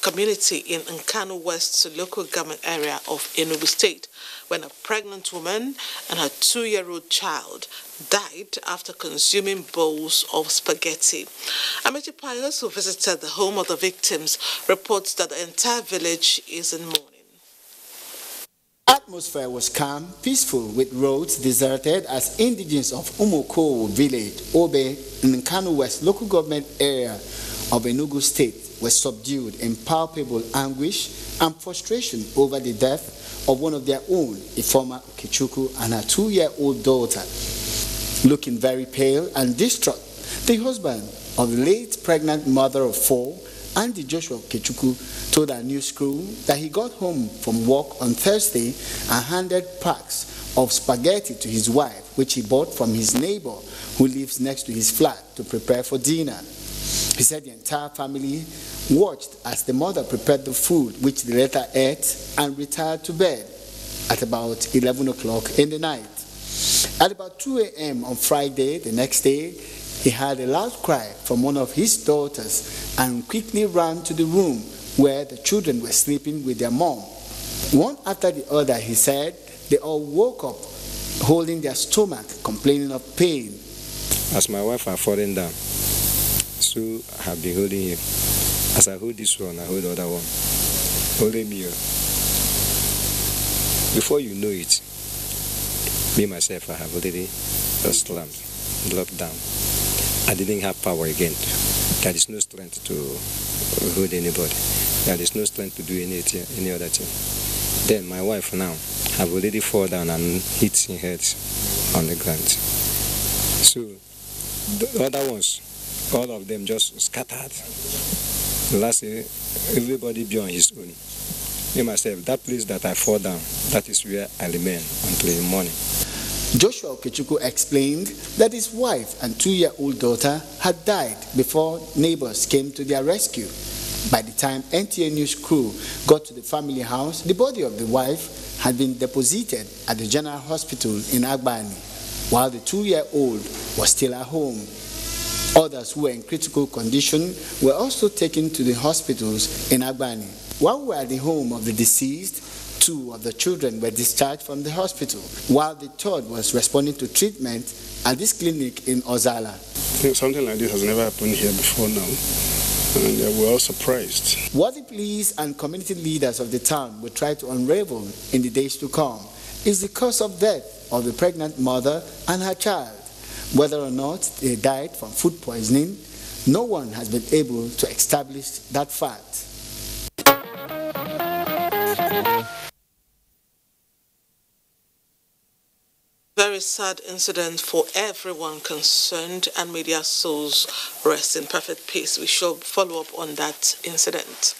community in Nkanu West local government area of Enugu State when a pregnant woman and her 2-year-old child died after consuming bowls of spaghetti. Amechi Pius, who visited the home of the victims, reports that the entire village is in mourning. Atmosphere was calm, peaceful, with roads deserted as indigents of Umoko village, Obe, in Nkanu West local government area of Enugu State were subdued in palpable anguish and frustration over the death of one of their own, Ifeoma Okechukwu, and her 2-year-old daughter. Looking very pale and distraught, the husband of the late pregnant mother of 4, Andy Joshua Okechukwu, told our news crew that he got home from work on Thursday and handed packs of spaghetti to his wife, which he bought from his neighbor who lives next to his flat to prepare for dinner. He said the entire family watched as the mother prepared the food, which the latter ate and retired to bed at about 11 o'clock in the night. At about 2 a.m. on Friday, the next day, he heard a loud cry from one of his daughters and quickly ran to the room where the children were sleeping with their mom. One after the other, he said, they all woke up holding their stomach, complaining of pain. As my wife had fallen down, so I have been holding him. As I hold this one, I hold the other one. Holding me. Before you know it, me myself, I have already slammed, dropped down. I didn't have power again. There is no strength to hold anybody. There is no strength to do any other thing. Then my wife now have already fallen down and hit her head on the ground. So the other ones, all of them just scattered. Lastly, everybody be on his own. Me myself, that place that I fall down, that is where I remain until the morning. Joshua Okechukwu explained that his wife and 2-year-old daughter had died before neighbors came to their rescue. By the time NTA News crew got to the family house, the body of the wife had been deposited at the General Hospital in Agbani, while the 2-year-old was still at home. Others who were in critical condition were also taken to the hospitals in Agbani. While we were at the home of the deceased, 2 of the children were discharged from the hospital, while the 3rd was responding to treatment at this clinic in Ozala. I think something like this has never happened here before now, and we're all surprised. What the police and community leaders of the town will try to unravel in the days to come is the cause of death of the pregnant mother and her child. Whether or not they died from food poisoning, no one has been able to establish that fact. Very sad incident for everyone concerned, and media souls rest in perfect peace. We shall follow up on that incident.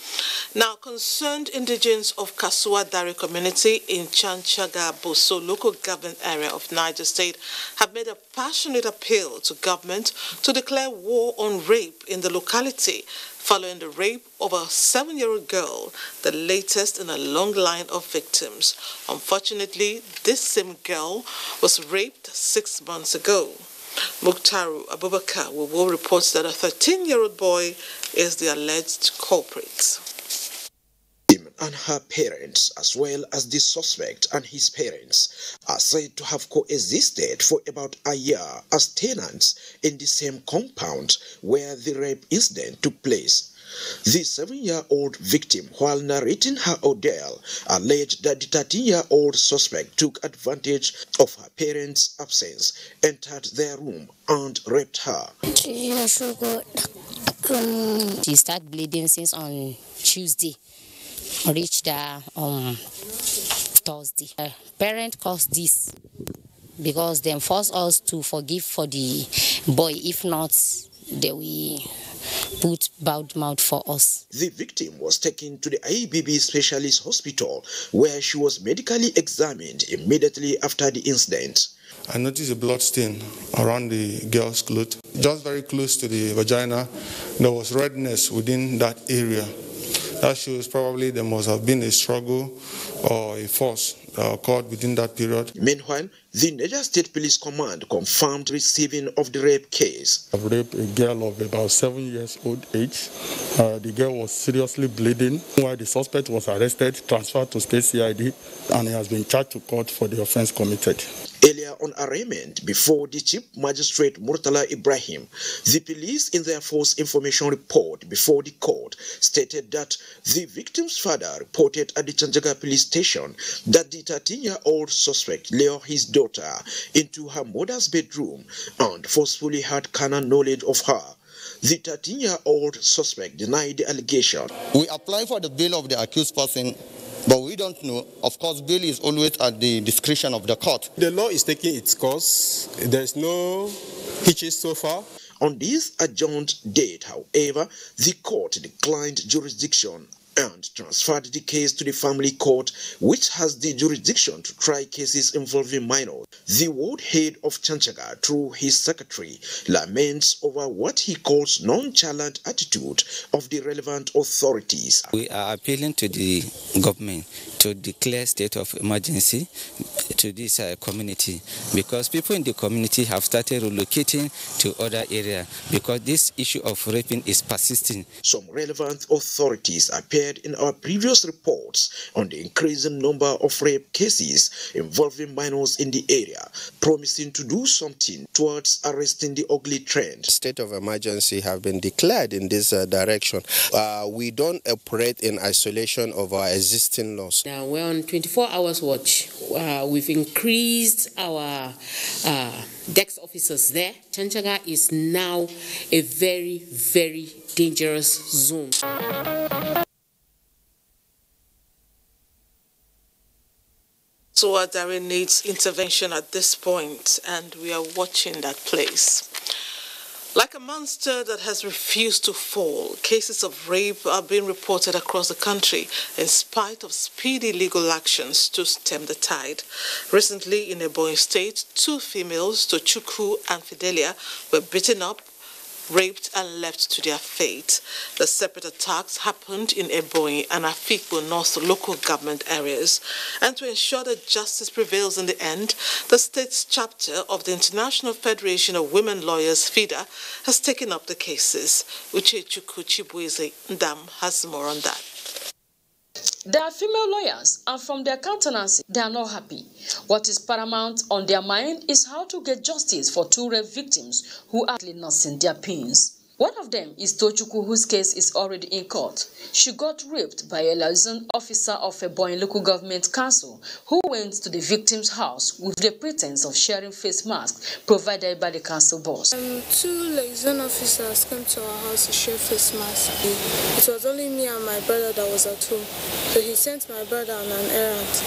Now, concerned indigents of Kasua Dari community in Chanchaga Boso local government area of Niger State have made a passionate appeal to government to declare war on rape in the locality following the rape of a 7-year-old girl, the latest in a long line of victims. Unfortunately, this same girl was raped 6 months ago. Mukhtaru Abubakar will report that a 13-year-old boy is the alleged culprit. And her parents, as well as the suspect and his parents, are said to have coexisted for about a year as tenants in the same compound where the rape incident took place. The 7-year-old victim, while narrating her ordeal, alleged that the 13-year-old suspect took advantage of her parents' absence, entered their room, and raped her. She started bleeding since on Tuesday. Reached on Thursday. Parent caused this because they forced us to forgive for the boy. If not, they will put bad mouth for us. The victim was taken to the IBB Specialist Hospital where she was medically examined immediately after the incident. I noticed a blood stain around the girl's clothes. Just very close to the vagina, there was redness within that area. That shows probably there must have been a struggle or a force occurred within that period. Meanwhile, the Niger State Police Command confirmed receiving of the rape case. I've raped a girl of about 7 years old age. The girl was seriously bleeding. While the suspect was arrested, transferred to State CID, and he has been charged to court for the offense committed. Earlier on arraignment before the Chief Magistrate Murtala Ibrahim, the police in their false information report before the court stated that the victim's father reported at the Chanjaga police station that the 13-year-old suspect lured his daughter into her mother's bedroom and forcefully had carnal knowledge of her. The 13-year-old suspect denied the allegation. We apply for the bail of the accused person, but we don't know. Of course, bail is always at the discretion of the court. The law is taking its course. There is no hitches so far. On this adjourned date, however, the court declined jurisdiction and transferred the case to the family court, which has the jurisdiction to try cases involving minors. The ward head of Chanchaga, through his secretary, laments over what he calls nonchalant attitude of the relevant authorities. We are appealing to the government to declare state of emergency to this community, because people in the community have started relocating to other areas because this issue of raping is persisting. Some relevant authorities appeared in our previous reports on the increasing number of rape cases involving minors in the area, promising to do something towards arresting the ugly trend. State of emergency have been declared in this direction. We don't operate in isolation of our existing laws. We're on 24 hours watch. We've increased our desk officers there. Chanchaga is now a very, very dangerous zone. Suwadari needs intervention at this point, and we are watching that place. Like a monster that has refused to fall, cases of rape are being reported across the country in spite of speedy legal actions to stem the tide. Recently, in Ebonyi State, 2 females, Tochukwu and Fidelia, were beaten up, raped and left to their fate. The separate attacks happened in Ebonyi and Afikpo North local government areas. And to ensure that justice prevails in the end, the state's chapter of the International Federation of Women Lawyers, FIDA, has taken up the cases. Uchechukwu Chibueze Ndam has more on that. They are female lawyers, and from their countenance, they are not happy. What is paramount on their mind is how to get justice for 2 rape victims who are actually nursing their pains. One of them is Tochukwu, whose case is already in court. She got raped by a liaison officer of Ebonyi Local Government Council who went to the victim's house with the pretense of sharing face masks provided by the council boss. 2 liaison officers came to our house to share face masks. It was only me and my brother that was at home, so he sent my brother on an errand.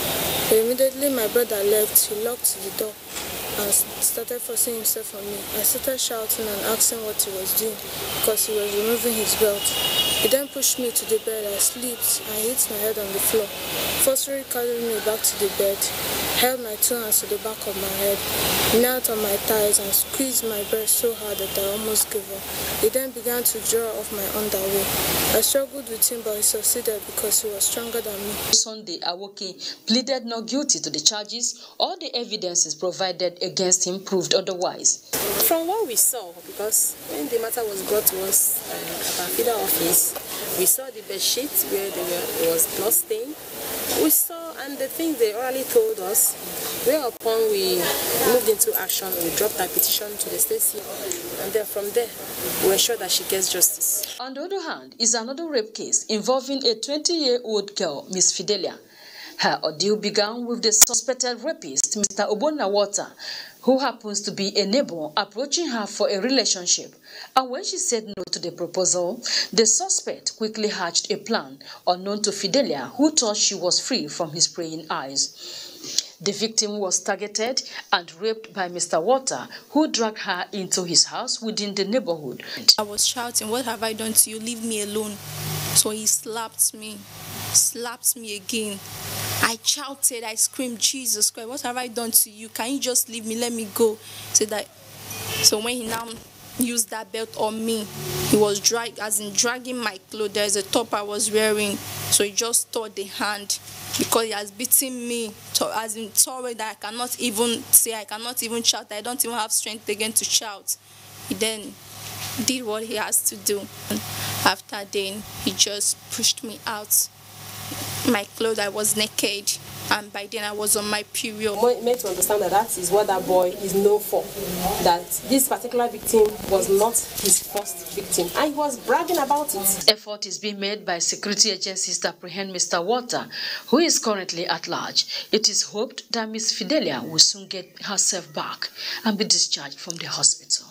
Immediately my brother left, he locked the door and started forcing himself on me. I started shouting and asking what he was doing because he was removing his belt. He then pushed me to the bed. I slipped and hit my head on the floor. Forcefully carried me back to the bed, held my 2 hands to the back of my head, knelt on my thighs and squeezed my breast so hard that I almost gave up. He then began to draw off my underwear. I struggled with him, but he succeeded because he was stronger than me. Sunday Awoke pleaded not guilty to the charges. All the evidences provided against him proved otherwise. From what we saw, because when the matter was brought to us at our FIDA office, we saw the bed sheet where there was blood stain. We saw, and the things they orally told us, whereupon we moved into action, we dropped our petition to the state, and then from there, we were sure that she gets justice. On the other hand, is another rape case involving a 20-year-old girl, Miss Fidelia. Her ordeal began with the suspected rapist, Mr. Obonawata, who happens to be a neighbor, approaching her for a relationship. And when she said no to the proposal, the suspect quickly hatched a plan, unknown to Fidelia, who thought she was free from his praying eyes. The victim was targeted and raped by Mr. Water, who dragged her into his house within the neighborhood. I was shouting, "What have I done to you? Leave me alone." So he slapped me again. I shouted, I screamed, "Jesus Christ, what have I done to you? Can you just leave me? Let me go." So when he now use that belt on me. He was dragging my clothes. There's a top I was wearing, so he just tore the hand because he has beaten me as in tore that I cannot even say, I cannot even shout. I don't even have strength again to shout. He then did what he has to do. After then, he just pushed me out. My clothes, I was naked, and by then I was on my period. Made to understand that that is what that boy is known for. That this particular victim was not his first victim, and he was bragging about it. Effort is being made by security agencies to apprehend Mr. Walter, who is currently at large. It is hoped that Miss Fidelia will soon get herself back and be discharged from the hospital.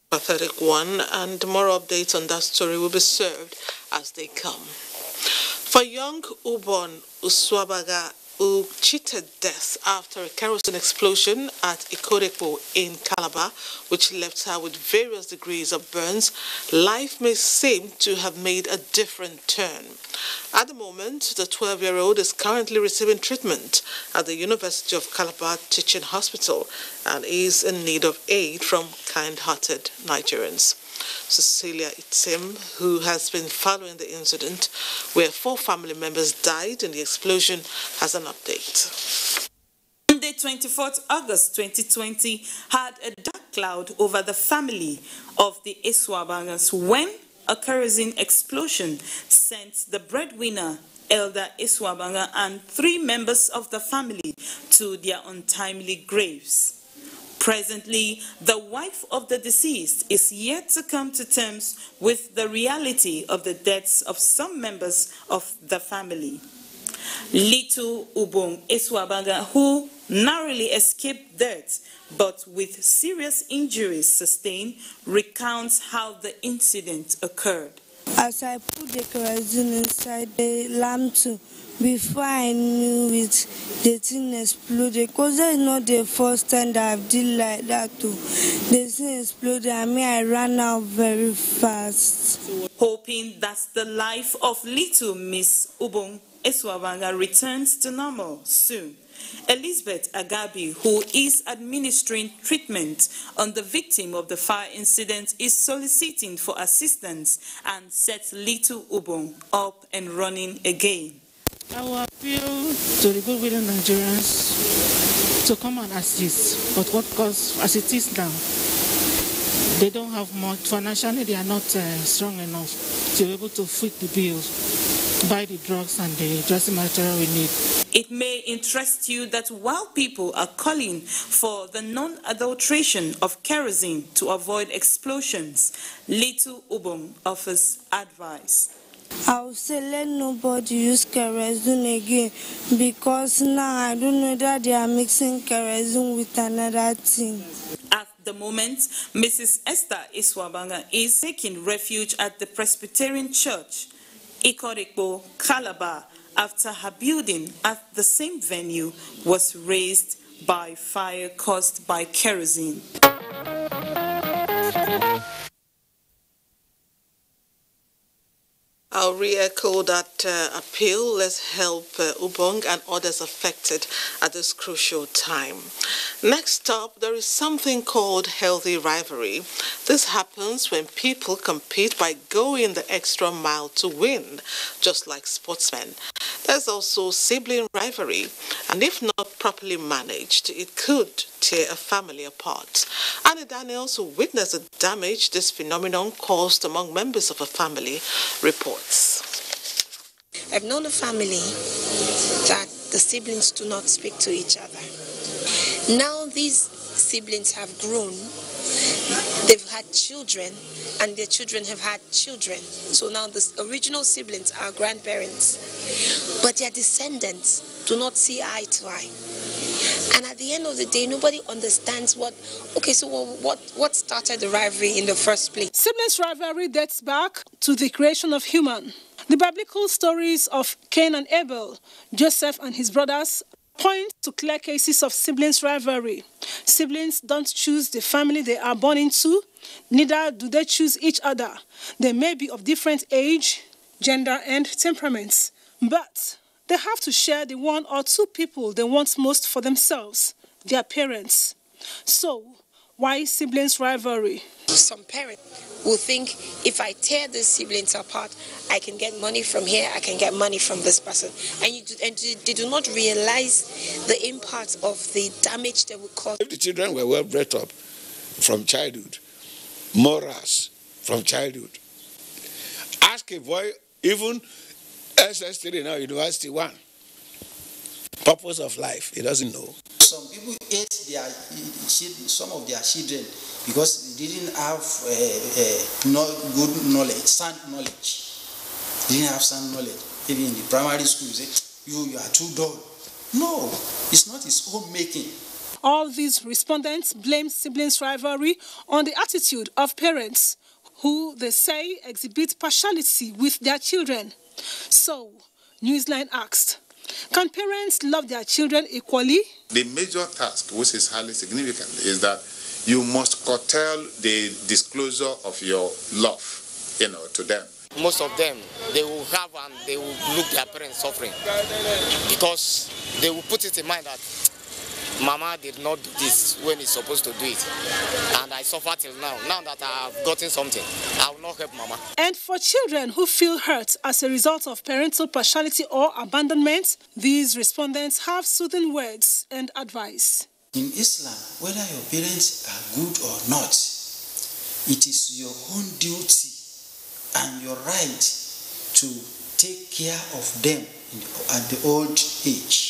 Pathetic one, and more updates on that story will be served as they come. For young Ubon Uswabaga, who cheated death after a kerosene explosion at Ikorekpo in Calabar, which left her with various degrees of burns, life may seem to have made a different turn. At the moment, the 12-year-old is currently receiving treatment at the University of Calabar Teaching Hospital and is in need of aid from kind-hearted Nigerians. Cecilia Itim, who has been following the incident where 4 family members died in the explosion, has an update. Monday, 24th August 2020, had a dark cloud over the family of the Eswabangas when a kerosene explosion sent the breadwinner, Elder Eswabanga, and 3 members of the family to their untimely graves. Presently, the wife of the deceased is yet to come to terms with the reality of the deaths of some members of the family. Little Ubong Eswabaga, who narrowly escaped death but with serious injuries sustained, recounts how the incident occurred. As I put the kerosene inside the lamp too, before I knew it, the thing exploded. Because that's not the first time that I've did like that too. The thing exploded and I ran out very fast. Hoping that the life of little Miss Ubong Eswabanga returns to normal soon, Elizabeth Agabi, who is administering treatment on the victim of the fire incident, is soliciting for assistance and sets little Ubong up and running again. I will appeal to the good-willing Nigerians to come and assist, but what cause, as it is now, they don't have much. Financially, they are not strong enough to be able to foot the bills, buy the drugs and the dressing material we need. It may interest you that while people are calling for the non-adulteration of kerosene to avoid explosions, Little Ubong offers advice. I'll say let nobody use kerosene again, because now I don't know that they are mixing kerosene with another thing. At the moment, Mrs. Esther Iswabanga is taking refuge at the Presbyterian Church, Ikorekpo, Calabar, after her building at the same venue was razed by fire caused by kerosene. I'll re-echo that appeal. Let's help Ubong and others affected at this crucial time. Next up, there is something called healthy rivalry. This happens when people compete by going the extra mile to win, just like sportsmen. There's also sibling rivalry, and if not properly managed, it could tear a family apart. Annie Daniels, who witnessed the damage this phenomenon caused among members of a family, reports. I've known a family that the siblings do not speak to each other. Now these siblings have grown, they've had children, and their children have had children. So now the original siblings are grandparents, but their descendants do not see eye to eye. And at the end of the day, nobody understands what started the rivalry in the first place. Siblings rivalry dates back to the creation of human. The biblical stories of Cain and Abel, Joseph and his brothers, point to clear cases of siblings rivalry. Siblings don't choose the family they are born into, neither do they choose each other. They may be of different age, gender, and temperaments, but they have to share the one or two people they want most for themselves, their parents. So, why siblings rivalry? Some parents will think if I tear these siblings apart, I can get money from here, I can get money from this person. And they do not realize the impact of the damage they will cause. If the children were well brought up from childhood, morals from childhood, ask a boy, even SS3 now, University 1, purpose of life, he doesn't know. Some people ate some of their children because they didn't have good knowledge, sound knowledge. They didn't have sound knowledge. Even in the primary school, you say, you are too dull. No, it's not his own making. All these respondents blame siblings rivalry on the attitude of parents, who they say exhibit partiality with their children. So, Newsline asked, can parents love their children equally? The major task, which is highly significant, is that you must curtail the disclosure of your love, to them. Most of them, they will have and they will look their parents suffering because they will put it in mind that Mama did not do this when he's supposed to do it. And I suffer till now. Now that I have gotten something, I will not help Mama. And for children who feel hurt as a result of parental partiality or abandonment, these respondents have soothing words and advice. In Islam, whether your parents are good or not, it is your own duty and your right to take care of them at the old age.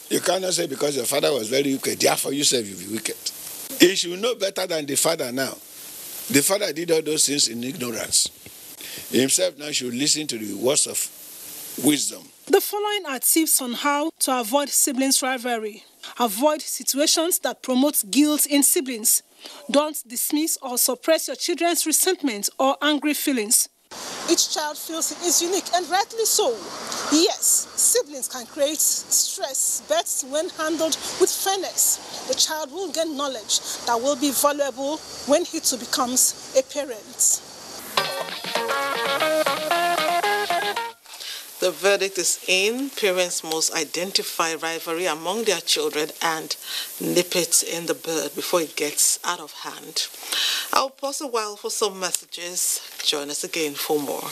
You cannot say because your father was very wicked, therefore you say you'll be wicked. He should know better than the father now. The father did all those things in ignorance. He himself now should listen to the words of wisdom. The following are tips on how to avoid siblings rivalry. Avoid situations that promote guilt in siblings. Don't dismiss or suppress your children's resentment or angry feelings. Each child feels it is unique, and rightly so. Yes, siblings can create stress, but when handled with fairness, the child will gain knowledge that will be valuable when he too becomes a parent. The verdict is in. Parents must identify rivalry among their children and nip it in the bud before it gets out of hand. I'll pause a while for some messages. Join us again for more.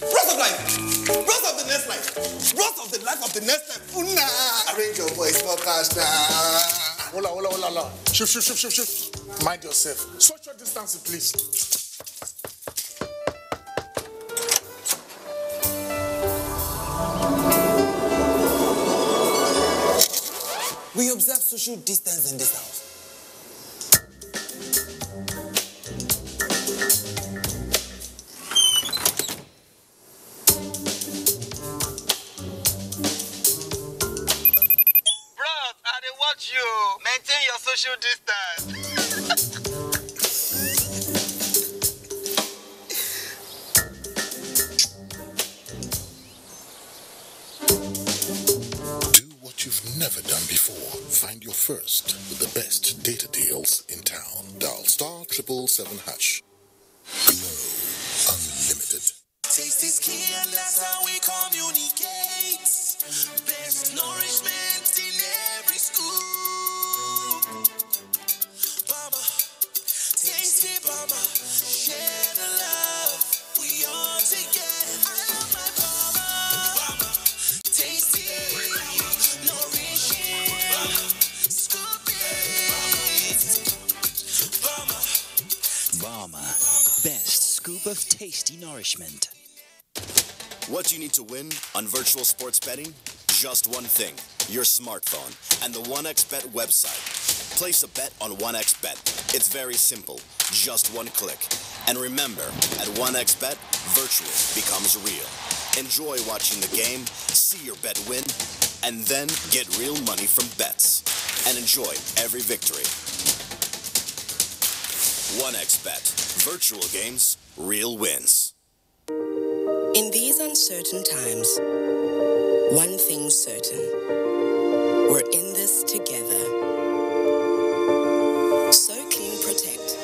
Rest of life. Rest of the next life. Rest of the life of the next life. Una. Arrange your voice, forecaster. Hola. Shift. Mind yourself. Social distancing, please. We observe social distance in this house. Bros, I dey watch you. Maintain your social distance. You've never done before. Find your first with the best data deals in town. Dial *777#. Glow Unlimited. Taste is key and that's how we communicate. Best nourishment in every scoop. Mama, tasty mama, share the love. We all together. I love my mama. Mama, tasty. Barmer, best scoop of tasty nourishment. What you need to win on virtual sports betting? Just one thing, your smartphone and the 1xBet website. Place a bet on 1xBet. It's very simple, just one click. And remember, at 1xBet, virtual becomes real. Enjoy watching the game, see your bet win, and then get real money from bets. And enjoy every victory. 1xBet. Virtual games, real wins. In these uncertain times, one thing's certain. We're in this together. So Clean Protect,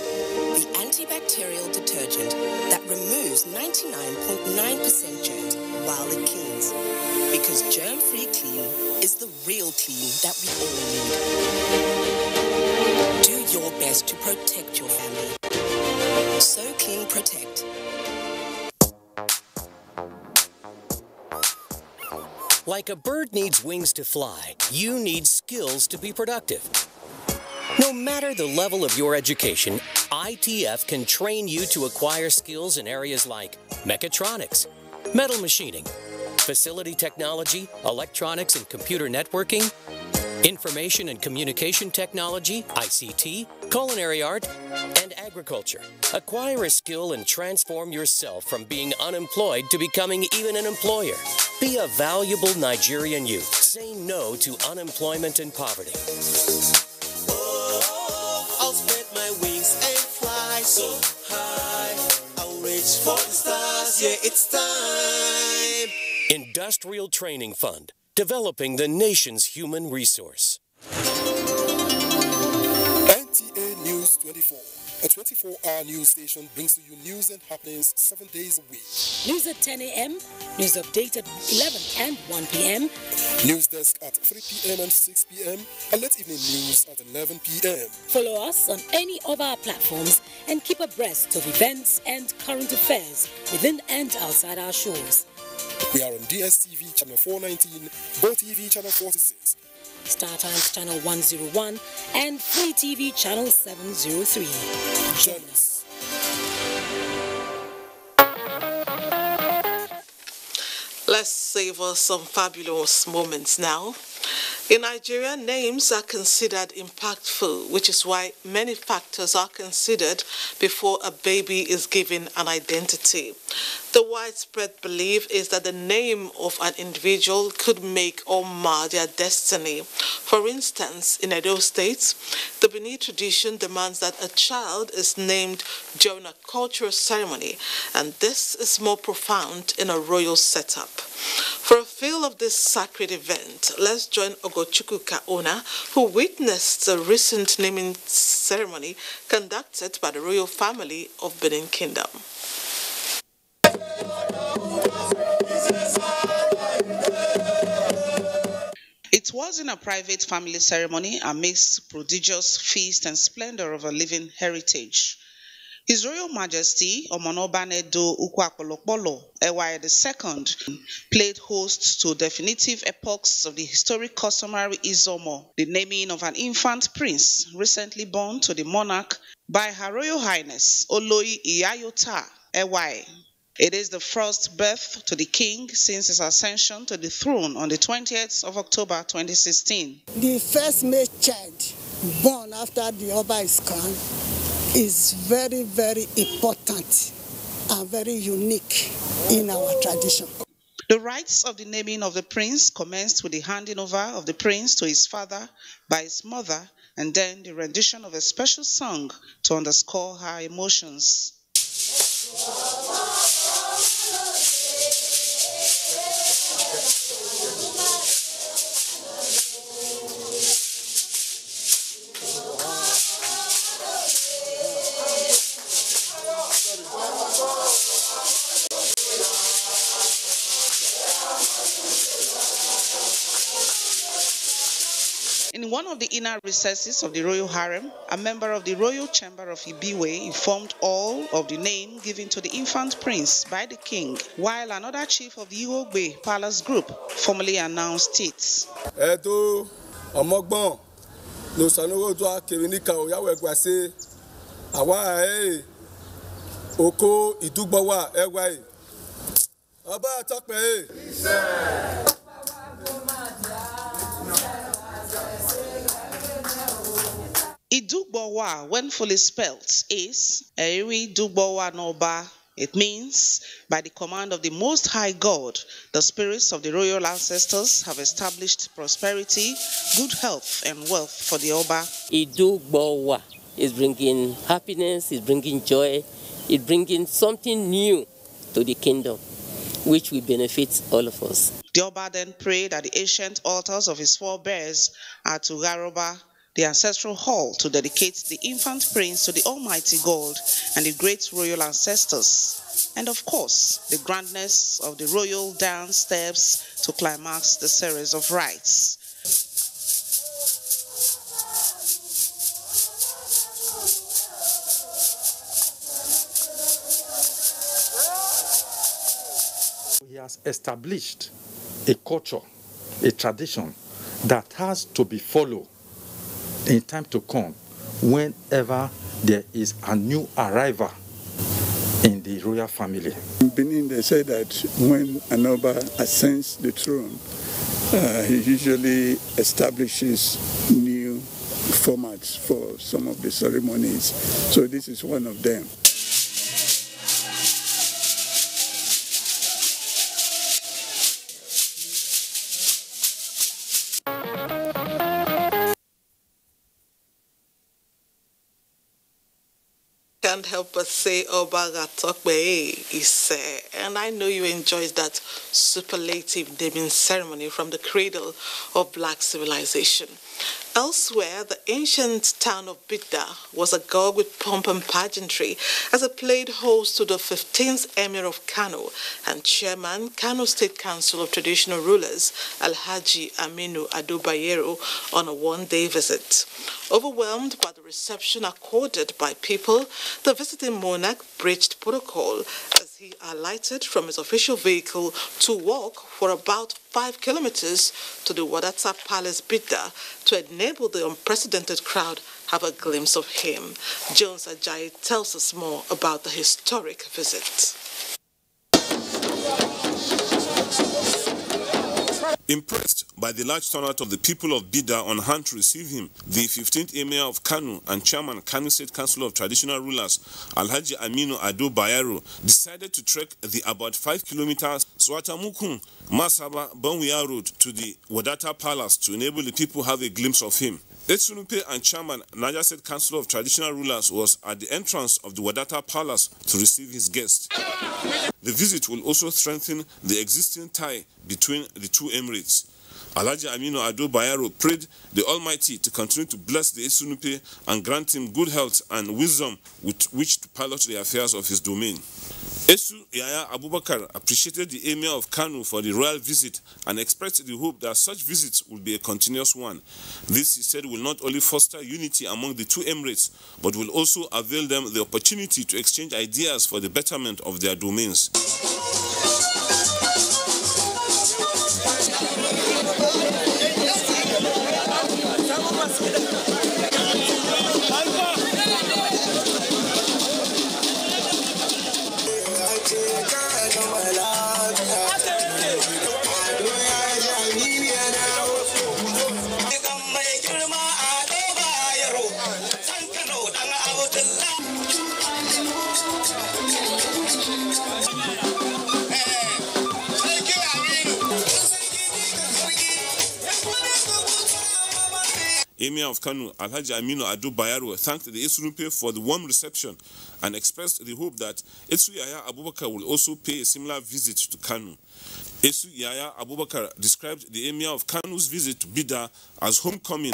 the antibacterial detergent that removes 99.9% germs while it cleans. Because germ-free clean is the real clean that we all need. Do your best to protect your family. So Clean Protect. Like a bird needs wings to fly, you need skills to be productive. No matter the level of your education, ITF can train you to acquire skills in areas like mechatronics, metal machining, facility technology, electronics and computer networking, information and communication technology, ICT, culinary art, and agriculture. Acquire a skill and transform yourself from being unemployed to becoming even an employer. Be a valuable Nigerian youth. Say no to unemployment and poverty. I'll spread my wings and fly so high. I'll reach for the stars, yeah, it's time. Industrial Training Fund, developing the nation's human resource. NTA News 24, a 24-hour news station, brings to you news and happenings 7 days a week. News at 10 a.m., news update at 11 and 1 p.m. News desk at 3 p.m. and 6 p.m. and late evening news at 11 p.m. Follow us on any of our platforms and keep abreast of events and current affairs within and outside our shores. We are on DSTV channel 419, GoTV channel 46, Star Times channel 101, and Free TV channel 703. Join us. Let's savor some fabulous moments now. In Nigeria, names are considered impactful, which is why many factors are considered before a baby is given an identity. The widespread belief is that the name of an individual could make or mar their destiny. For instance, in Edo State, the Benin tradition demands that a child is named during a cultural ceremony, and this is more profound in a royal setup. For a feel of this sacred event, let's join Ogochukwu Kaona, who witnessed the recent naming ceremony conducted by the royal family of Benin Kingdom. It was in a private family ceremony amidst prodigious feast and splendor of a living heritage. His Royal Majesty Omonobanedo Ukwakolokpolo Ewaye II played host to definitive epochs of the historic customary Izomo, the naming of an infant prince recently born to the monarch by Her Royal Highness Oloi Iyayota Ewaye. It is the first birth to the king since his ascension to the throne on the 20th of October 2016. The first male child born after the Oba is crowned is very, very important and very unique in our tradition. The rites of the naming of the prince commenced with the handing over of the prince to his father by his mother, and then the rendition of a special song to underscore her emotions. In one of the inner recesses of the royal harem, a member of the Royal Chamber of Ibiwe informed all of the name given to the infant prince by the king, while another chief of the Iwogbe Palace Group formally announced it. Edo Omogbon no sanowo to akirinika oyawe gwase awa oko idugbowa ewa Oba Atokpe Idugbowa, when fully spelt, is Eri Dugbowa Noba. It means, by the command of the Most High God, the spirits of the royal ancestors have established prosperity, good health, and wealth for the Oba. Idugbowa is bringing happiness, is bringing joy, is bringing something new to the kingdom, which will benefit all of us. The Oba then prayed at the ancient altars of his forebears at Ugaroba, the ancestral hall, to dedicate the infant prince to the Almighty God and the great royal ancestors. and of course, the grandness of the royal dance steps to climax the series of rites. He has established a culture, a tradition that has to be followed in time to come whenever there is a new arrival in the royal family. In Benin, they say that when an Oba ascends the throne, he usually establishes new formats for some of the ceremonies. So this is one of them. Can't help but say Obaga Tokbe is and I know you enjoyed that superlative naming ceremony from the cradle of black civilization. Elsewhere, the ancient town of Bidda was agog with pomp and pageantry as it played host to the 15th Emir of Kano and Chairman, Kano State Council of Traditional Rulers, Alhaji Aminu Ado Bayero, on a one-day visit. Overwhelmed by the reception accorded by people, the visiting monarch breached protocol as he alighted from his official vehicle to walk for about 5 kilometers to the Wadata Palace Bidda to enable the unprecedented crowd have a glimpse of him. Jones Ajayi tells us more about the historic visit. Impressed by the large turnout of the people of Bidda on hand to receive him, the 15th Emir of Kano and Chairman Kano State Council of Traditional Rulers, Alhaji Aminu Ado Bayero, decided to trek the about 5 kilometers Swatamukun, Masaba, Banwiya Road to the Wadata Palace to enable the people have a glimpse of him. Etsunupe and Chairman Niger State Council of Traditional Rulers was at the entrance of the Wadata Palace to receive his guest. The visit will also strengthen the existing tie between the two emirates. Alhaji Aminu Ado Bayero prayed the Almighty to continue to bless the Etsunupe and grant him good health and wisdom with which to pilot the affairs of his domain. Esu Yaya Abubakar appreciated the Emir of Kano for the royal visit and expressed the hope that such visits will be a continuous one. This, he said, will not only foster unity among the two emirates, but will also avail them the opportunity to exchange ideas for the betterment of their domains. Emir of Kano, Alhaji Aminu Ado Bayero, thanked the Etsunupe for the warm reception and expressed the hope that Etsu Yaya Abubakar will also pay a similar visit to Kano. Etsu Yaya Abubakar described the Emir of Kano's visit to Bidda as homecoming.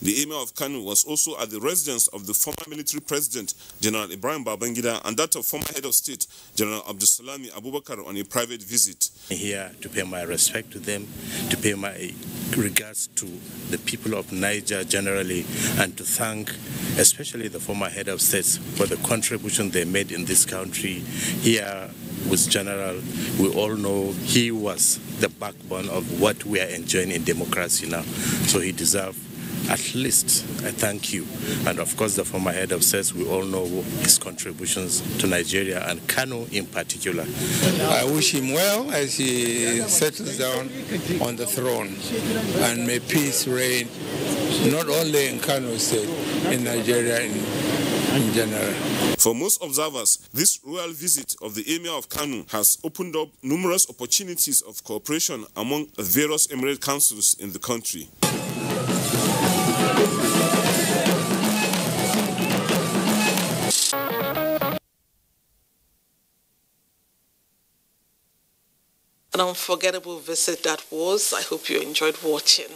The Emir of Kano was also at the residence of the former military president, General Ibrahim Babangida, and that of former head of state, General Abdulsalami Abubakar, on a private visit. Here to pay my respect to them, to pay my regards to the people of Niger generally, and to thank especially the former head of states for the contribution they made in this country. Here with General, we all know he was the backbone of what we are enjoying in democracy now. So he deserves at least a thank you. And of course, the former head of states, we all know his contributions to Nigeria and Kano in particular. I wish him well as he settles down on the throne, and may peace reign not only in Kano State, in Nigeria in general. For most observers, this royal visit of the Emir of Kano has opened up numerous opportunities of cooperation among various emirate councils in the country. An unforgettable visit that was. I hope you enjoyed watching.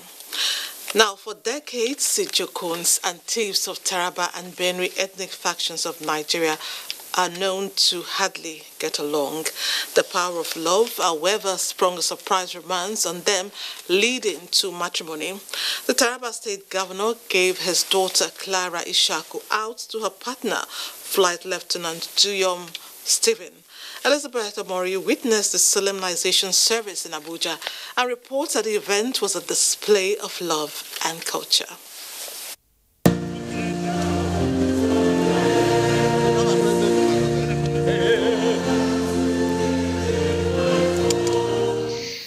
Now, for decades, Sijokuns and thieves of Taraba and Benue ethnic factions of Nigeria are known to hardly get along. The power of love, however, sprung a surprise romance on them, leading to matrimony. The Taraba State Governor gave his daughter Clara Ishaku out to her partner, Flight Lieutenant Duyom Stephen. Elizabeth Omori witnessed the solemnization service in Abuja and reports that the event was a display of love and culture.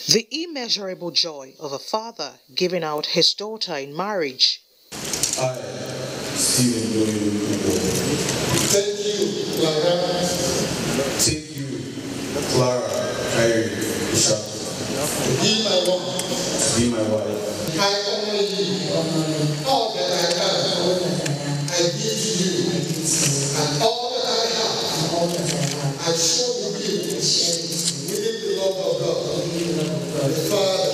The immeasurable joy of a father giving out his daughter in marriage. I, Stephen Doyle, thank you, Clara. Thank you, Clara, Kyrie, Bishop. Be my wife. Be my wife. I honor you. All that I have, I give to you. And all that I have, I share with you. Within the love of God. The Father,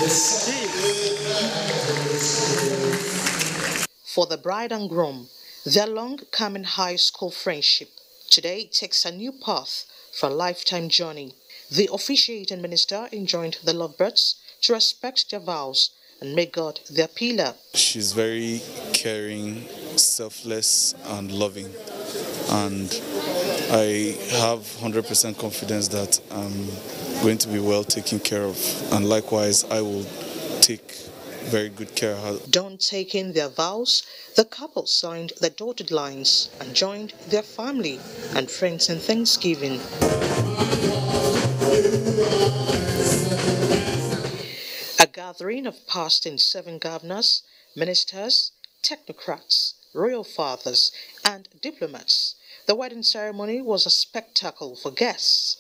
the Son, For the bride and groom, their long-coming high school friendship today takes a new path for a lifetime journey. The officiating minister enjoined the lovebirds to respect their vows and make God their pillar. She's very caring, selfless, and loving. And I have 100% confidence that I'm going to be well taken care of. And likewise, I will take very good care of her. Done taking their vows, the couple signed the dotted lines and joined their family and friends in Thanksgiving. A gathering of past and serving governors, ministers, technocrats, royal fathers, and diplomats. The wedding ceremony was a spectacle for guests.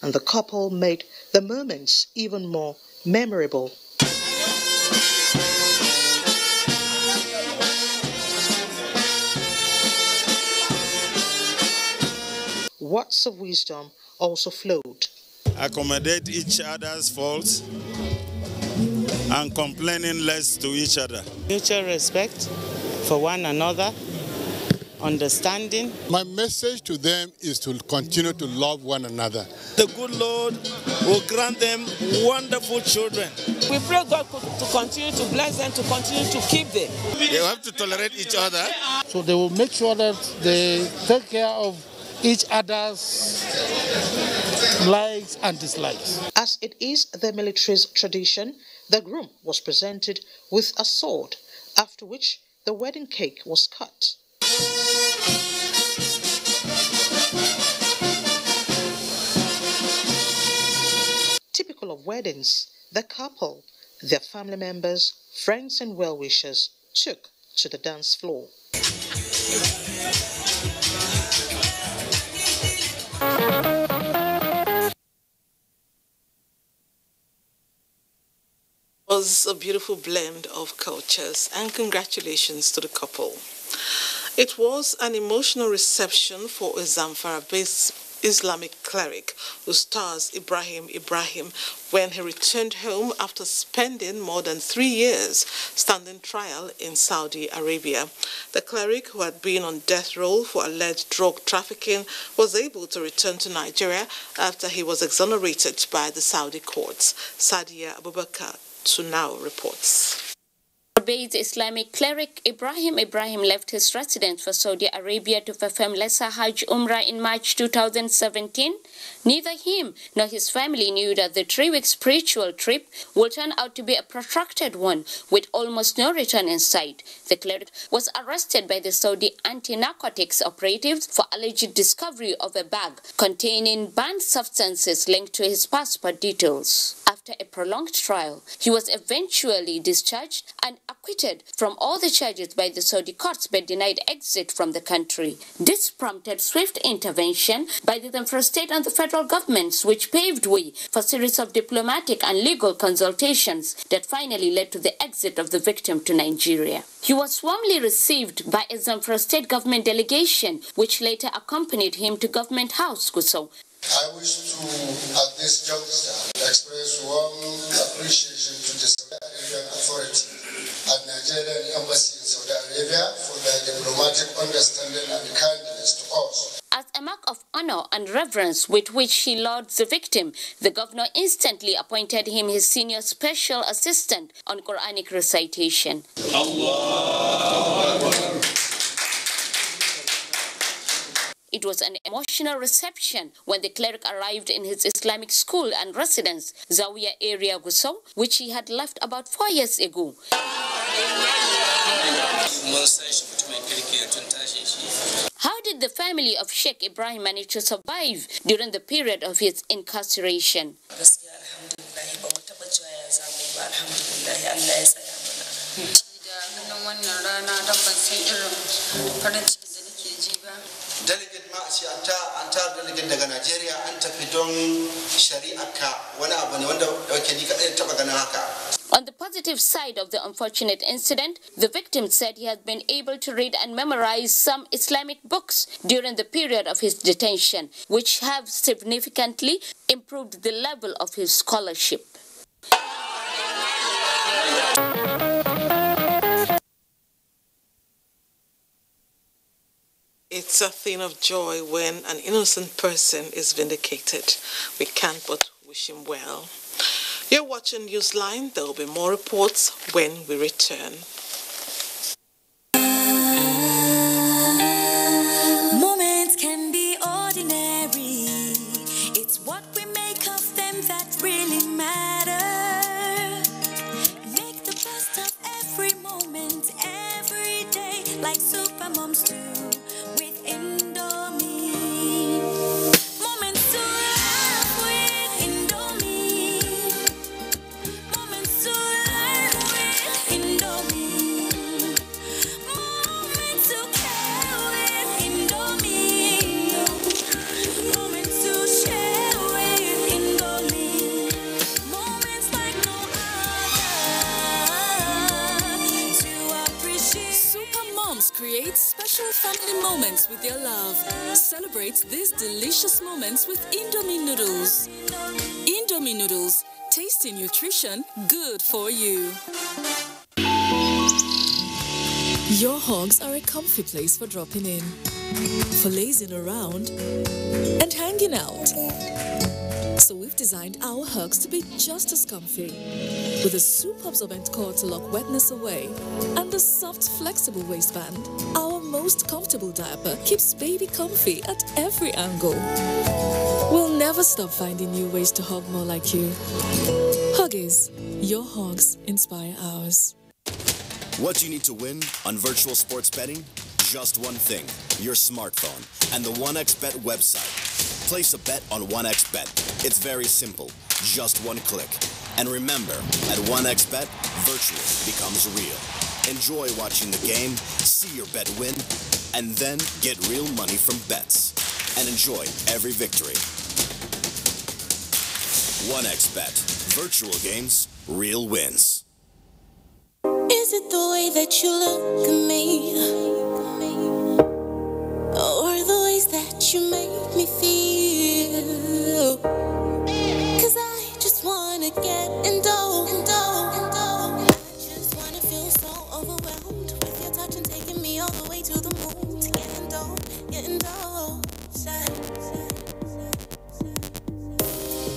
And the couple made the moments even more memorable. Words of wisdom also flowed. Accommodate each other's faults and complaining less to each other. Mutual respect for one another, understanding. My message to them is to continue to love one another. The good Lord will grant them wonderful children. We pray God to continue to bless them, to continue to keep them. They have to tolerate each other. So they will make sure that they take care of each other's likes and dislikes. As it is the military's tradition, the groom was presented with a sword, after which the wedding cake was cut. Typical of weddings, the couple, their family members, friends and well-wishers took to the dance floor. It was a beautiful blend of cultures, and congratulations to the couple. It was an emotional reception for a Zamfara-based Islamic cleric who stars Ibrahim when he returned home after spending more than 3 years standing trial in Saudi Arabia. The cleric, who had been on death row for alleged drug trafficking, was able to return to Nigeria after he was exonerated by the Saudi courts. Sadia Abubakar Tunao reports. Based Islamic cleric Ibrahim left his residence for Saudi Arabia to perform Lesser Hajj Umrah in March 2017. Neither him nor his family knew that the 3-week spiritual trip will turn out to be a protracted one with almost no return in sight. The cleric was arrested by the Saudi anti-narcotics operatives for alleged discovery of a bag containing banned substances linked to his passport details. After After a prolonged trial, he was eventually discharged and acquitted from all the charges by the Saudi courts but denied exit from the country. This prompted swift intervention by the Zamfara state and the federal governments, which paved way for a series of diplomatic and legal consultations that finally led to the exit of the victim to Nigeria. He was warmly received by a Zamfara state government delegation, which later accompanied him to Government House, Gusau. I wish to, at this juncture, express warm appreciation to the Saudi Arabian Authority and Nigerian Embassy in Saudi Arabia for their diplomatic understanding and kindness to us. As a mark of honor and reverence with which he lauds the victim, the governor instantly appointed him his senior special assistant on Quranic recitation. It was an emotional reception when the cleric arrived in his Islamic school and residence, Zawiya area Gusau, which he had left about 4 years ago. How did the family of Sheikh Ibrahim manage to survive during the period of his incarceration? Delegate ma a ce an ta delegate daga Najeriya an tafi don shari'arka wani abu ne wanda ni kadai taba ganin haka. On the positive side of the unfortunate incident, the victim said he had been able to read and memorize some Islamic books during the period of his detention, which have significantly improved the level of his scholarship. It's a thing of joy when an innocent person is vindicated. We can't but wish him well. You're watching NewsLine. There will be more reports when we return. Moments can be ordinary. It's what we make of them that really matter. Make the best of every moment, every day, like super moms do. Create special family moments with your love. Celebrate these delicious moments with Indomie noodles. Indomie noodles, tasty nutrition, good for you. Your hogs are a comfy place for dropping in, for lazing around, and hanging out. So we've designed our hugs to be just as comfy, with a super-absorbent cord to lock wetness away, and a soft, flexible waistband. Our most comfortable diaper keeps baby comfy at every angle. We'll never stop finding new ways to hug more like you. Huggies, your hugs inspire ours. What you need to win on virtual sports betting? Just one thing, your smartphone and the 1xBet website. Place a bet on 1xBet. It's very simple, just one click. And remember, at 1xBet, virtual becomes real. Enjoy watching the game, see your bet win, and then get real money from bets. And enjoy every victory. 1xBet, virtual games, real wins. Is it the way that you look at me? Or the ways that you make me feel? 'Cause I just wanna get indulged. I just wanna feel so overwhelmed with your touch and taking me all the way to the moon to get indulged.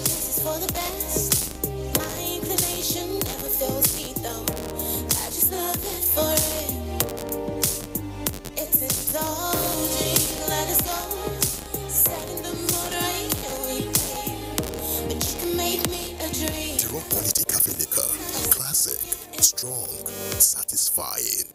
This is for the best. My inclination never feels sweet though. I just love it for it. It's indulging. Let us go. Setting the mood right here we play. But you can make me a dream. Zero quality cafe liquor. Classic, strong, satisfying.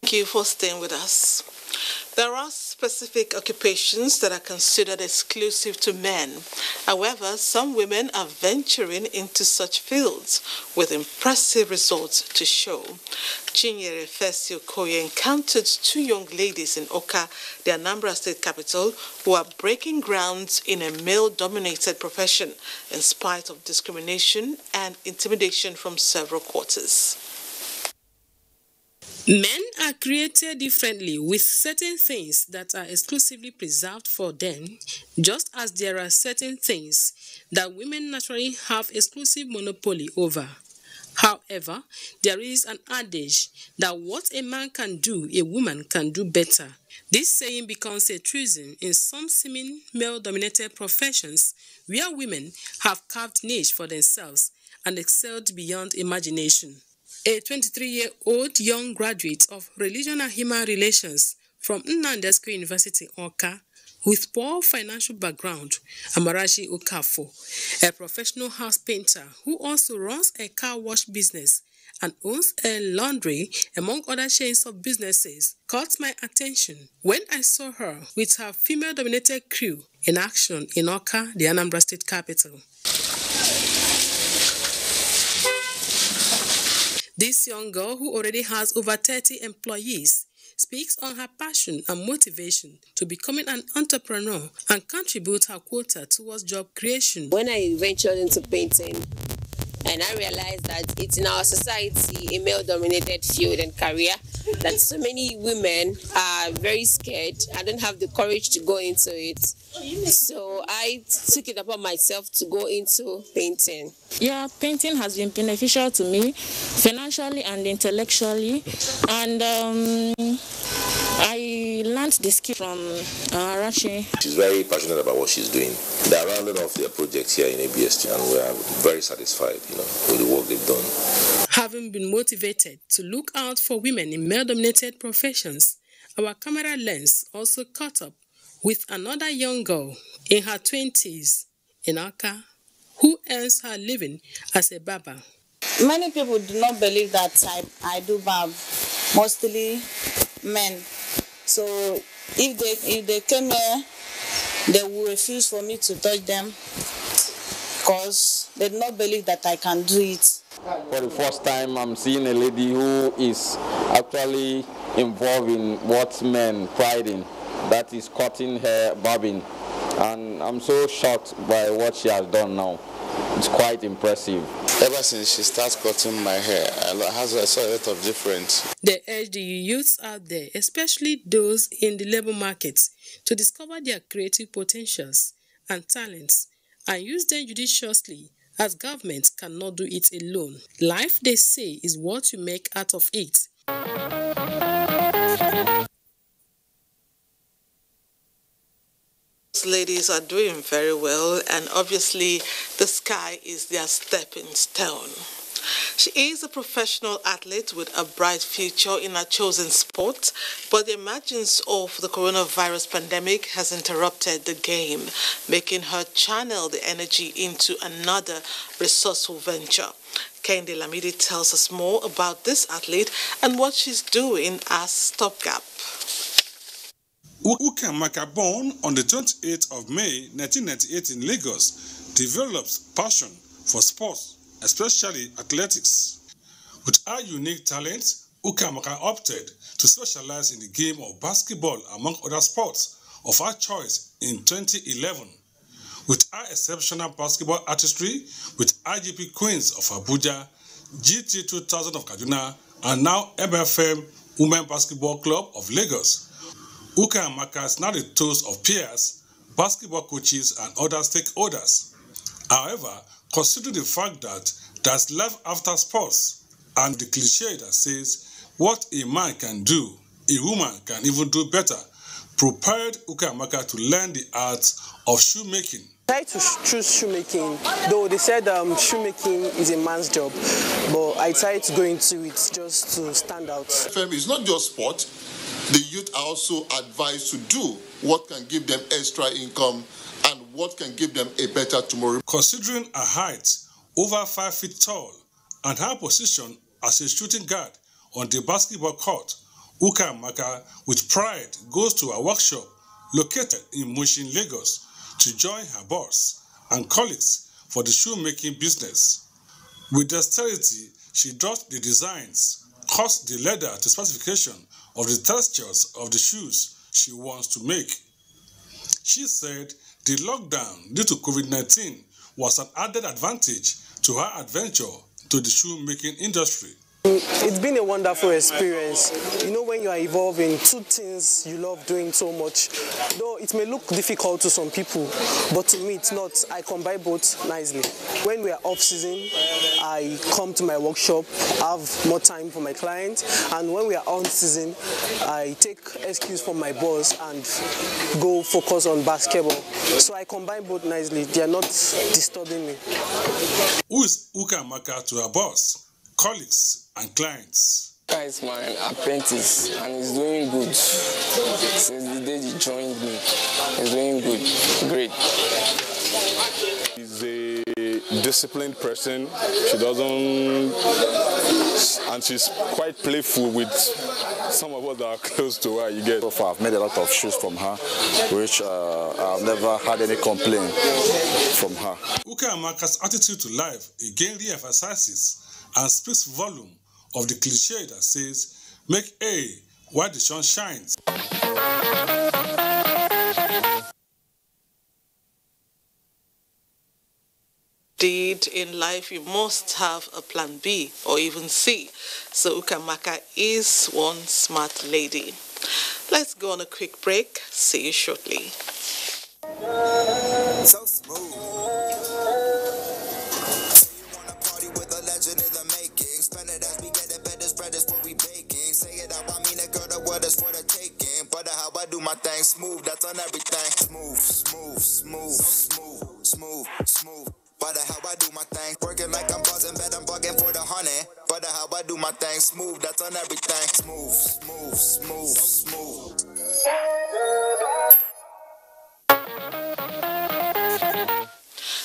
Thank you for staying with us. There are specific occupations that are considered exclusive to men. However, some women are venturing into such fields with impressive results to show. Chinyere Fesio Koye encountered two young ladies in Oka, the Anambra State capital, who are breaking ground in a male-dominated profession in spite of discrimination and intimidation from several quarters. Men are created differently with certain things that are exclusively preserved for them, just as there are certain things that women naturally have exclusive monopoly over. However, there is an adage that what a man can do, a woman can do better. This saying becomes a truism in some seeming male-dominated professions where women have carved niche for themselves and excelled beyond imagination. A 23-year-old young graduate of Religion and Human Relations from Nnamdi University, Oka, with poor financial background, Amarachi Okafo, a professional house painter who also runs a car wash business and owns a laundry, among other chains of businesses, caught my attention when I saw her with her female-dominated crew in action in Oka, the Anambra State capital. This young girl, who already has over 30 employees, speaks on her passion and motivation to becoming an entrepreneur and contribute her quota towards job creation. When I ventured into painting, and I realized that it's in our society a male-dominated field and career, that so many women are very scared and don't have the courage to go into it. So I took it upon myself to go into painting. Yeah, painting has been beneficial to me financially and intellectually, and I learned the skill from Arashi. She's very passionate about what she's doing. They're rounding off their projects here in ABST, and we are very satisfied, with the work they've done. Having been motivated to look out for women in male-dominated professions, our camera lens also caught up with another young girl in her 20s in Oka, who earns her living as a barber. Many people do not believe that I do barb, mostly men. So if they came here, they will refuse for me to touch them because they do not believe that I can do it. For the first time, I'm seeing a lady who is actually involved in what men pride in, that is cutting hair, barbing. And I'm so shocked by what she has done now. It's quite impressive. Ever since she starts cutting my hair, I saw a lot of difference. They urge the youths out there, especially those in the labor markets, to discover their creative potentials and talents and use them judiciously, as government cannot do it alone. Life, they say, is what you make out of it. Ladies are doing very well, and obviously the sky is their stepping stone. She is a professional athlete with a bright future in her chosen sport, but the emergence of the coronavirus pandemic has interrupted the game, making her channel the energy into another resourceful venture. Kende Lamidi tells us more about this athlete and what she's doing as stopgap. Ukamaka, born on the 28th of May 1998 in Lagos, develops passion for sports, especially athletics. With her unique talents, Ukamaka opted to specialize in the game of basketball among other sports of her choice in 2011. With her exceptional basketball artistry with IGP Queens of Abuja, GT 2000 of Kaduna, and now MFM Women Basketball Club of Lagos, Ukamaka is now the toast of peers, basketball coaches, and other stakeholders. However, considering the fact that there's life after sports and the cliche that says what a man can do, a woman can even do better, propelled Ukamaka to learn the art of shoemaking. I tried to choose shoemaking, though they said shoemaking is a man's job, but I tried to go into it just to stand out. It's not just sport. The youth are also advised to do what can give them extra income and what can give them a better tomorrow. Considering her height, over 5 feet tall, and her position as a shooting guard on the basketball court, Uka Amaka, with pride, goes to a workshop located in Mushin, Lagos, to join her boss and colleagues for the shoemaking business. With dexterity, she draws the designs, cuts the leather to specification of the textures of the shoes she wants to make. She said the lockdown due to COVID-19 was an added advantage to her adventure to the shoemaking industry. It's been a wonderful experience. You know, when you are evolving, two things you love doing so much. Though it may look difficult to some people, but to me it's not. I combine both nicely. When we are off season, I come to my workshop, have more time for my clients, and when we are on season, I take excuse from my boss and go focus on basketball. So I combine both nicely. They are not disturbing me. Who is Uka Amaka to her boss, colleagues, and clients? Uka is my apprentice and he's doing good. Since the day he joined me, he's doing good. Great. He's a disciplined person. She doesn't, and she's quite playful with some of us that are close to her. You get. So far, I've made a lot of shoes from her, which I've never had any complaint from her. Uka Amaka's attitude to life again re-emphasizes and speaks volume of the cliche that says, "Make hay while the sun shines." Indeed, in life you must have a plan B or even C. So Uka Amaka is one smart lady. Let's go on a quick break. See you shortly. So smooth. Spend it as we get it, better spread is what we baking. Say it out, I mean it, girl, the word is for the taking. But how I do my thing, smooth, that's on everything. Smooth, smooth, smooth, smooth, smooth, smooth. But how I do my thing, working like I'm buzzing, bet I'm bugging for the honey. But how I do my thing, smooth, that's on everything. Smooth, smooth, smooth, smooth.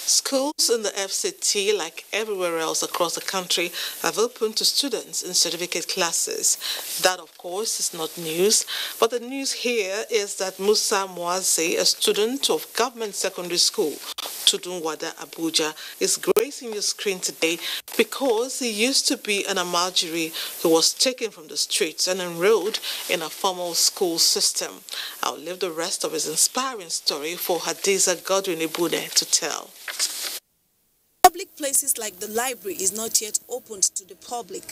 Schools in the FCT, like everywhere else across the country, have opened to students in certificate classes. That, of course, is not news. But the news here is that Musa Muazi, a student of Government Secondary School, Tudunwada, Abuja, is gracing your screen today because he used to be an Almajiri who was taken from the streets and enrolled in a formal school system. I'll leave the rest of his inspiring story for Hadiza Godwin-Ibune to tell. Public places like the library is not yet opened to the public.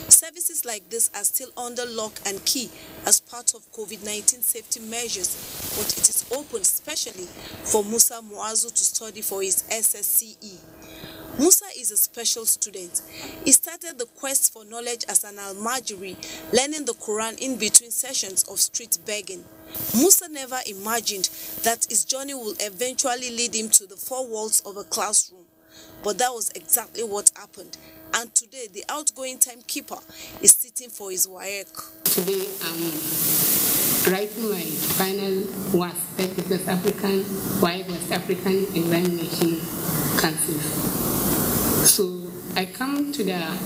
Services like this are still under lock and key as part of COVID-19 safety measures, but it is open specially for Musa Muazu to study for his SSCE. Musa is a special student. He started the quest for knowledge as an Almajiri, learning the Quran in between sessions of street begging. Musa never imagined that his journey will eventually lead him to the four walls of a classroom. But that was exactly what happened. And today, the outgoing timekeeper is sitting for his WAEC. Today, I'm writing my final WASP, West African, WAEC West African Examination Council. So I come to the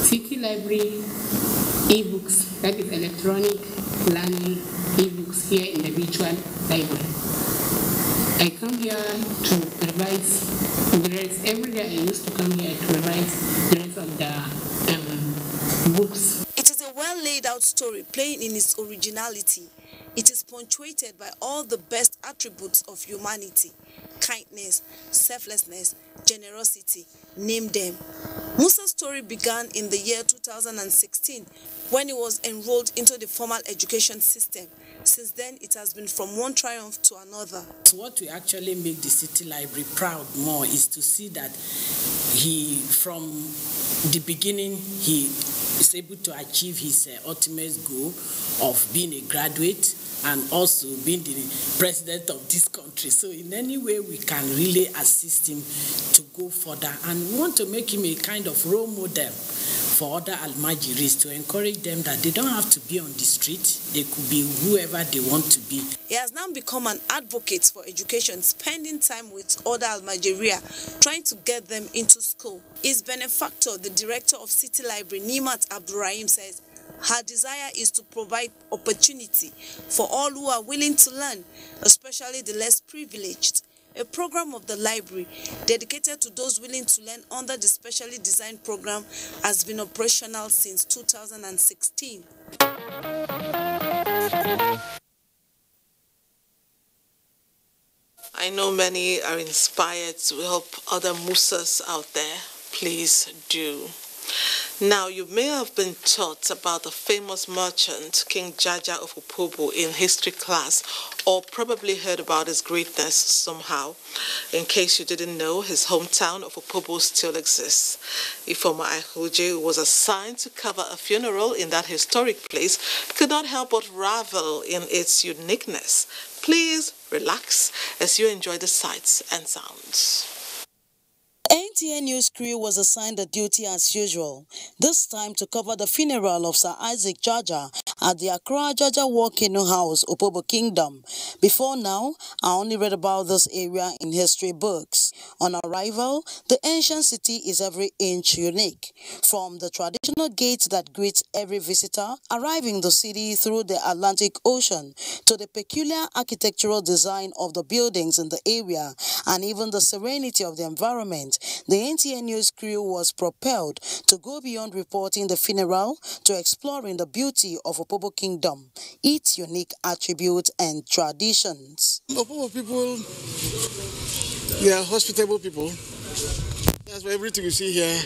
City Library e-books, that is electronic learning e-books here in the virtual library. I come here to revise the rest. Every day I used to come here to revise the rest of the books. It is a well laid out story playing in its originality. It is punctuated by all the best attributes of humanity: kindness, selflessness, generosity, name them. Musa's story began in the year 2016 when he was enrolled into the formal education system. Since then, it has been from one triumph to another. What will actually make the City Library proud more is to see that he, from the beginning, he is able to achieve his ultimate goal of being a graduate and also being the president of this country. So in any way we can really assist him to go further, and we want to make him a kind of role model for other Almajiris, to encourage them that they don't have to be on the street. They could be whoever they want to be. He has now become an advocate for education, spending time with other Almajiria, trying to get them into school. His benefactor, the director of City Library, Nimat Abdurrahim, says Her desire is to provide opportunity for all who are willing to learn, especially the less privileged. A program of the library dedicated to those willing to learn under the specially designed program has been operational since 2016. I know many are inspired to help other Musas out there. Please do. Now, you may have been taught about the famous merchant King Jaja of Opobo in history class, or probably heard about his greatness somehow. In case you didn't know, his hometown of Opobo still exists. Ifoma Aihoje, who was assigned to cover a funeral in that historic place, could not help but revel in its uniqueness. Please relax as you enjoy the sights and sounds. NTA News crew was assigned the duty as usual, this time to cover the funeral of Sir Isaac Jaja at the Accra Jaja War Canoe House, Opobo Kingdom. Before now, I only read about this area in history books. On arrival, the ancient city is every inch unique. From the traditional gate that greets every visitor arriving the city through the Atlantic Ocean, to the peculiar architectural design of the buildings in the area, and even the serenity of the environment, the NTA News crew was propelled to go beyond reporting the funeral to exploring the beauty of Opobo Kingdom, its unique attributes and traditions. Opobo people, they are hospitable people. That's why everything you see here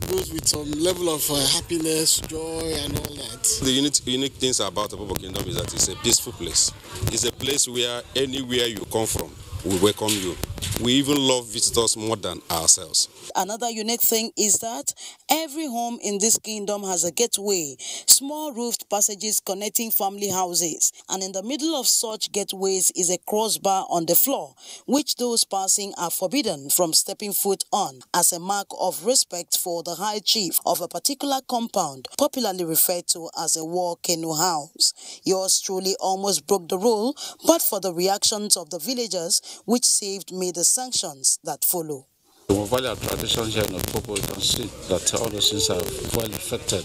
goes with some level of happiness, joy, and all that. The unique things about Opobo Kingdom is that it's a peaceful place. It's a place where anywhere you come from, we welcome you. We even love visitors more than ourselves. Another unique thing is that every home in this kingdom has a gateway, small roofed passages connecting family houses, and in the middle of such gateways is a crossbar on the floor, which those passing are forbidden from stepping foot on, as a mark of respect for the high chief of a particular compound, popularly referred to as a war canoe house. Yours truly almost broke the rule, but for the reactions of the villagers, which saved me the sanctions that follow. We value our tradition here in Opobo. You can see that all those things are well affected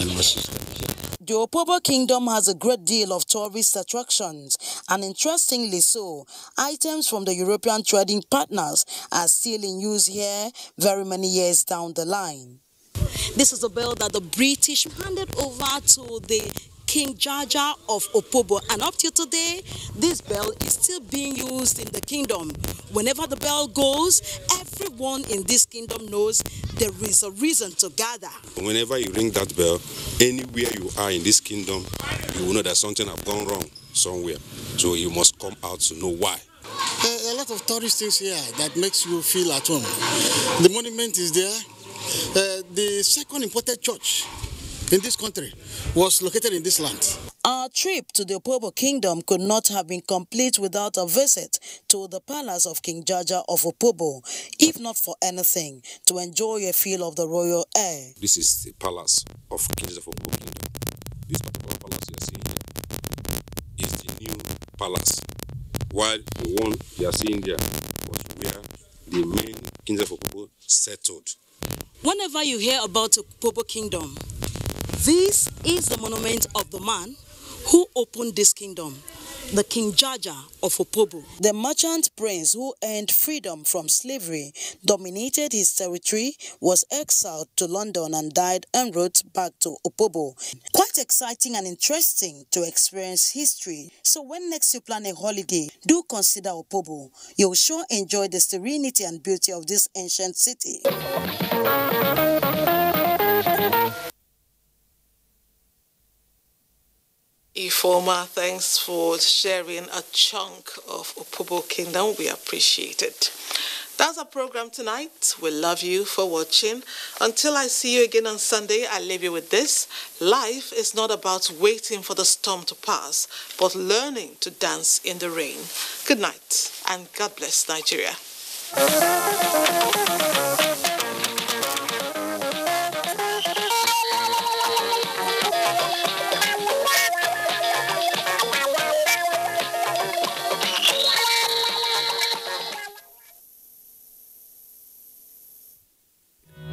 and our system here. The Opobo Kingdom has a great deal of tourist attractions, and interestingly so, items from the European trading partners are still in use here very many years down the line. This is a bell that the British handed over to the King Jaja of Opobo, and up till today, this bell is still being used in the kingdom. Whenever the bell goes, everyone in this kingdom knows there is a reason to gather. Whenever you ring that bell, anywhere you are in this kingdom, you will know that something has gone wrong somewhere. So you must come out to know why. A lot of tourist things here that makes you feel at home. The monument is there. The second imported church in this country was located in this land. Our trip to the Opobo Kingdom could not have been complete without a visit to the palace of King Jaja of Opobo, if not for anything, to enjoy a feel of the royal air. This is the palace of King Jaja of Opobo Kingdom. This particular palace you are seeing here is the new palace, while the one you are seeing there was where the main King Jaja of Opobo settled. Whenever you hear about the Opobo Kingdom, this is the monument of the man who opened this kingdom, the King Jaja of Opobo. The merchant prince who earned freedom from slavery, dominated his territory, was exiled to London and died en route back to Opobo. Quite exciting and interesting to experience history. So when next you plan a holiday, do consider Opobo. You'll sure enjoy the serenity and beauty of this ancient city. Ifoma, thanks for sharing a chunk of Opobo Kingdom. We appreciate it. That's our program tonight. We love you for watching. Until I see you again on Sunday, I leave you with this. Life is not about waiting for the storm to pass, but learning to dance in the rain. Good night, and God bless Nigeria.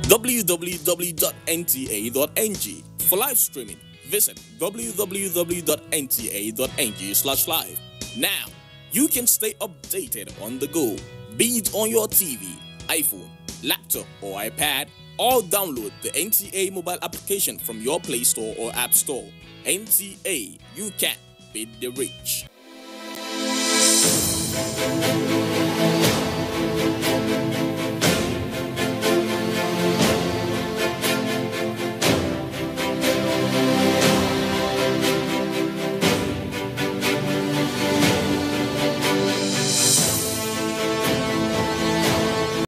www.nta.ng. For live streaming, visit www.nta.ng/live. Now, you can stay updated on the go, be it on your TV, iPhone, laptop, or iPad, or download the NTA mobile application from your Play Store or App Store. NTA, you can beat the rich.